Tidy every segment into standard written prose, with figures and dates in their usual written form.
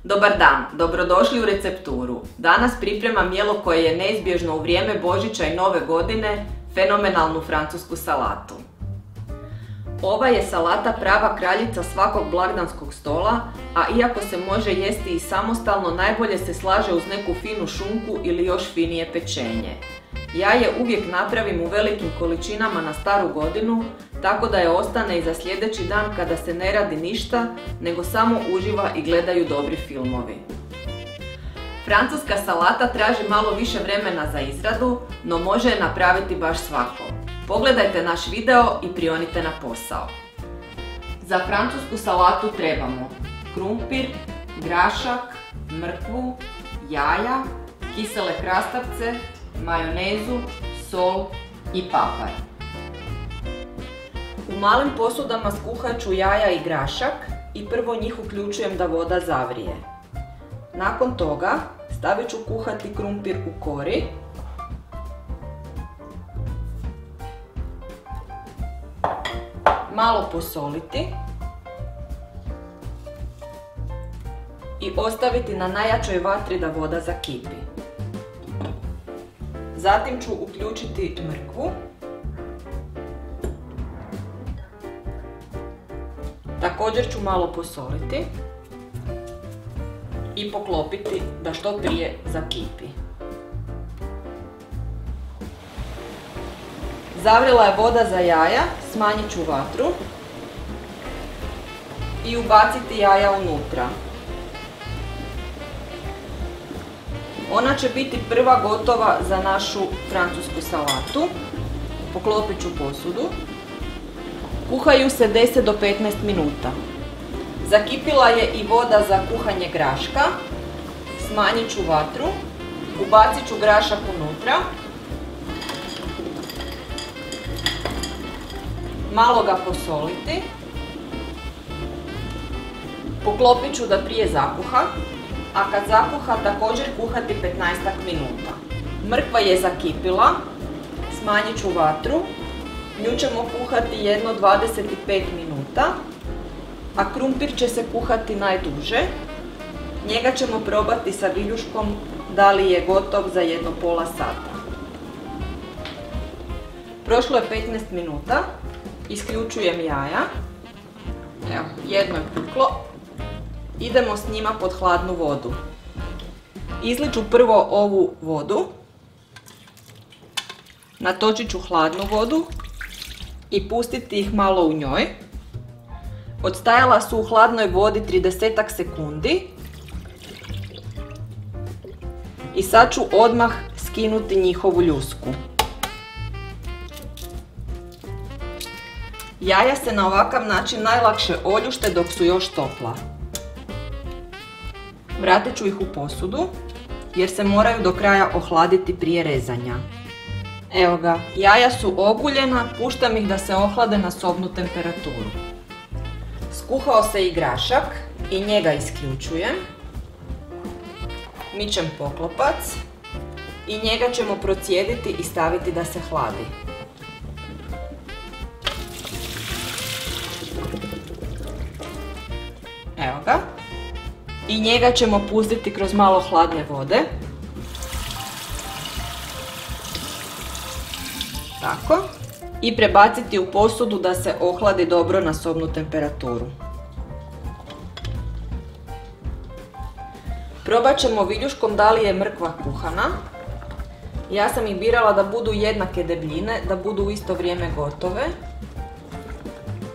Dobar dan, dobrodošli u recepturu. Danas pripremam jelo koje je neizbježno u vrijeme Božića i Nove godine, fenomenalnu francusku salatu. Ova je salata prava kraljica svakog blagdanskog stola, a iako se može jesti i samostalno, najbolje se slaže uz neku finu šunku ili još finije pečenje. Ja je uvijek napravim u velikim količinama na staru godinu, tako da je ostane i za sljedeći dan kada se ne radi ništa, nego samo uživa i gledaju dobri filmovi. Francuska salata traži malo više vremena za izradu, no može je napraviti baš svako. Pogledajte naš video i prionite na posao. Za francusku salatu trebamo krumpir, grašak, mrkvu, jaja, kisele krastavce, majonezu, sol i papar. U malim posudama skuhat ću jaja i grašak i prvo njih uključujem da voda zavrije. Nakon toga stavit ću kuhati krumpir u kori. Malo posoliti i ostaviti na najjačoj vatri da voda zakipi. Zatim ću uključiti mrkvu. Također ću malo posoliti i poklopiti da što prije zakipi. Zavrila je voda za jaja, smanjit ću vatru i ubaciti jaja unutra. Ona će biti prva gotova za našu francusku salatu. Poklopit ću posudu. Kuhaju se 10 do 15 minuta. Zakipila je i voda za kuhanje graška. Smanjit ću vatru. Ubacit ću grašak unutra. Malo ga posoliti. Poklopit ću da prije zakuha. A kad zakuha također kuhati 15 minuta. Mrkva je zakipila, smanjit ću vatru, nju ćemo kuhati jedno 25 minuta, a krumpir će se kuhati najduže. Njega ćemo probati sa viljuškom da li je gotov za jedno pola sata. Prošlo je 15 minuta, isključujem jaja, evo jedno je puklo. Idemo s njima pod hladnu vodu. Izlit ću prvo ovu vodu, natočit ću hladnu vodu i pustiti ih malo u njoj. Odstajala su u hladnoj vodi 30 sekundi i sad ću odmah skinuti njihovu ljusku. Jaja se na ovakav način najlakše oljušte dok su još topla. Vratit ću ih u posudu jer se moraju do kraja ohladiti prije rezanja. Evo ga, jaja su oguljena, puštam ih da se ohlade na sobnu temperaturu. Skuhao se i grašak i njega isključujem. Mičem poklopac i njega ćemo procijediti i staviti da se hladi. Evo ga. I njega ćemo pustiti kroz malo hladne vode. Tako. I prebaciti u posudu da se ohladi dobro na sobnu temperaturu. Probat ćemo viljuškom da li je mrkva kuhana. Ja sam ih birala da budu jednake debljine, da budu u isto vrijeme gotove.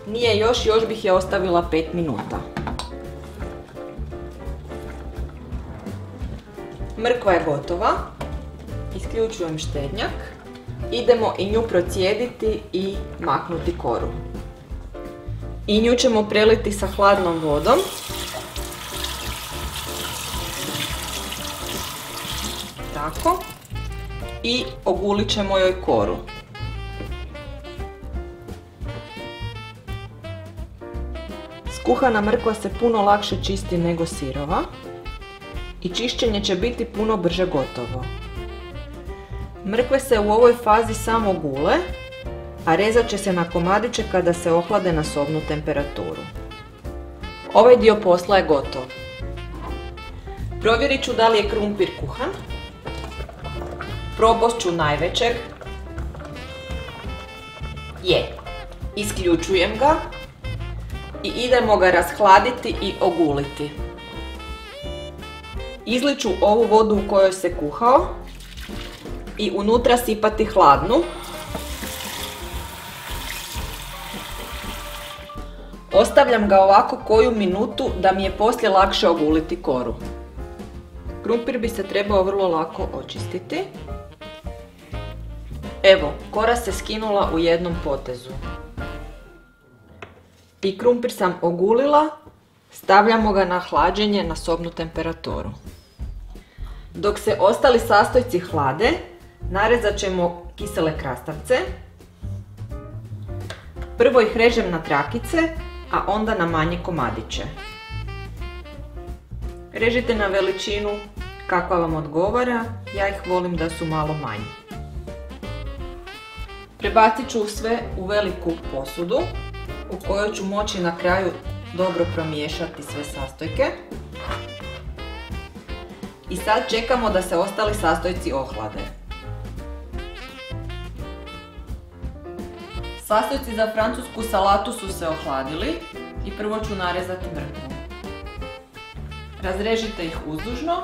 Nije još bih je ostavila 5 minuta. Mrkva je gotova, isključujem štednjak, idemo i nju procijediti i maknuti koru. I nju ćemo preliti sa hladnom vodom. Tako. I ogulit ćemo joj koru. Skuhana mrkva se puno lakše čisti nego sirova. I čišćenje će biti puno brže gotovo. Mrkve se u ovoj fazi samo gule, a rezat će se na komadiće kada se ohlade na sobnu temperaturu. Ovaj dio posla je gotov. Provjerit ću da li je krumpir kuhan. Probost ću najvećeg. Je. Isključujem ga i idemo ga rashladiti i oguliti. Izlit ću ovu vodu u kojoj se kuhao i unutra sipati hladnu. Ostavljam ga ovako koju minutu da mi je poslije lakše oguliti koru. Krumpir bi se trebao vrlo lako očistiti. Evo, kora se skinula u jednom potezu. I krumpir sam ogulila, stavljamo ga na hlađenje na sobnu temperaturu. Dok se ostali sastojci hlade, narezat ćemo kisele krastavce. Prvo ih režem na trakice, a onda na manje komadiće. Režite na veličinu kakva vam odgovara, ja ih volim da su malo manji. Prebacit ću sve u veliku posudu u kojoj ću moći na kraju dobro promiješati sve sastojke. I sad čekamo da se ostali sastojci ohlade. Sastojci za francusku salatu su se ohladili i prvo ću narezati mrkvu. Razrežite ih uzdužno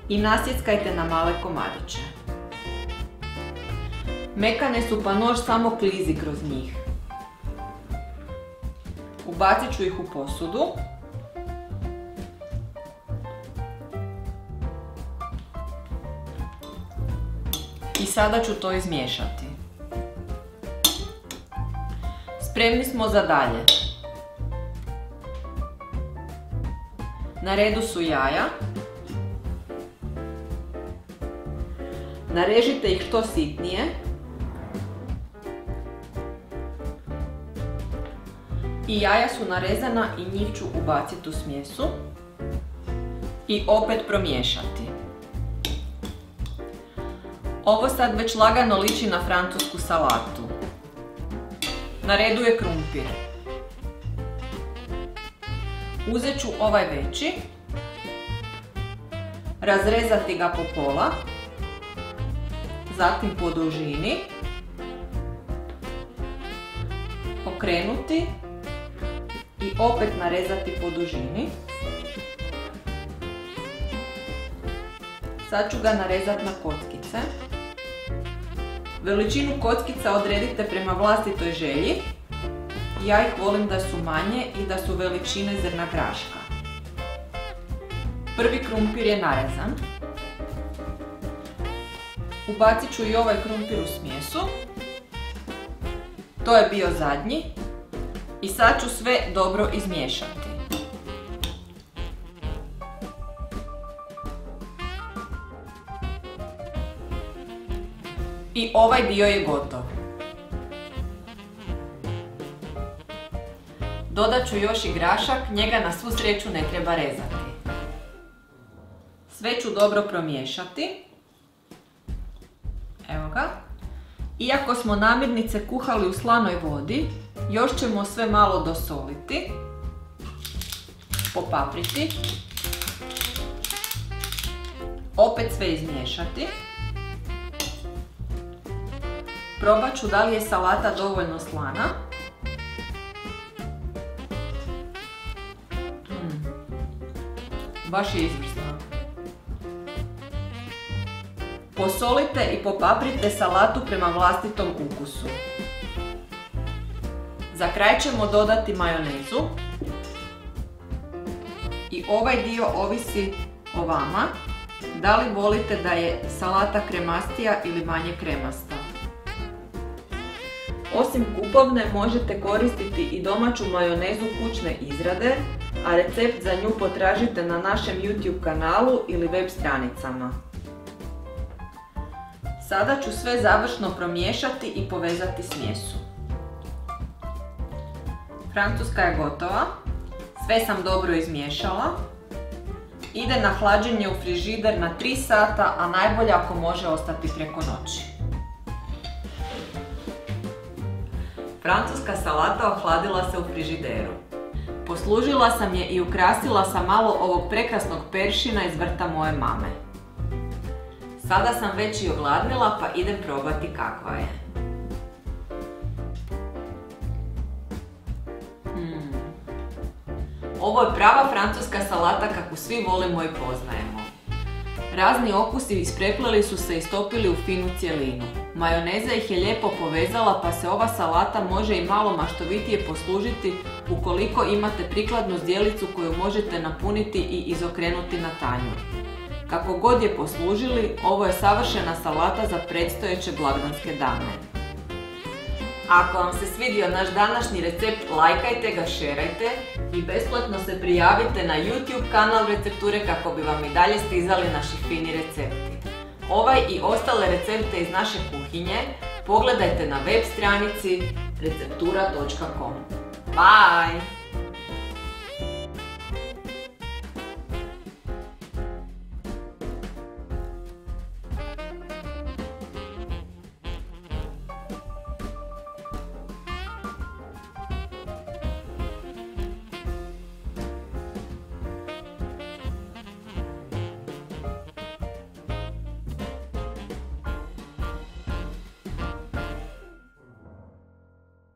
i nasjeckajte na male komadiće. Mekane su pa nož samo klizi kroz njih. Ubacit ću ih u posudu. I sada ću to izmiješati. Spremni smo za dalje. Na redu su jaja. Narežite ih što sitnije. I jaja su narezana i njih ću ubaciti u smjesu. I opet promiješati. Ovo sad već lagano liči na francusku salatu. Na redu je krumpir. Uzet ću ovaj veći, razrezati ga po pola, zatim po dužini, okrenuti i opet narezati po dužini. Sad ću ga narezati na kockice. Veličinu kockica odredite prema vlastitoj želji. Ja ih volim da su manje i da su veličine zrna graška. Prvi krumpir je narezan. Ubacit ću i ovaj krumpir u smjesu. To je bio zadnji. I sad ću sve dobro izmiješati. I ovaj dio je gotov. Dodat ću još i grašak, njega na svu sreću ne treba rezati. Sve ću dobro promiješati. Evo ga. Iako smo namirnice kuhali u slanoj vodi, još ćemo sve malo dosoliti, popapriti, opet sve izmiješati. Probat ću da li je salata dovoljno slana. Baš je izvrsno. Posolite i popaprite salatu prema vlastitom ukusu. Za kraj ćemo dodati majonezu. I ovaj dio ovisi o vama. Da li volite da je salata kremastija ili manje kremasta. Osim kupovne možete koristiti i domaću majonezu kućne izrade, a recept za nju potražite na našem YouTube kanalu ili web stranicama. Sada ću sve završno promiješati i povezati smjesu. Francuska je gotova. Sve sam dobro izmiješala. Ide na hlađenje u frižider na 3 sata, a najbolje ako može ostati preko noći. Francuska salata ohladila se u frižideru. Poslužila sam je i ukrasila sa malo ovog prekrasnog peršina iz vrta moje mame. Sada sam već i ogladnila pa idem probati kakva je. Ovo je prava francuska salata kakvu svi volimo i poznajemo. Razni okusi isprepleli su se i stopili u finu cjelinu. Majoneza ih je lijepo povezala pa se ova salata može i malo maštovitije poslužiti ukoliko imate prikladnu zdjelicu koju možete napuniti i izokrenuti na tanjur. Kako god je poslužili, ovo je savršena salata za predstojeće blagdanske dane. Ako vam se svidio naš današnji recept, lajkajte ga, šerajte i besplatno se prijavite na YouTube kanal Recepture kako bi vam i dalje stizali naši fini recepti. Ovaj i ostale recepte iz naše kuhinje pogledajte na web stranici receptura.com. Bye!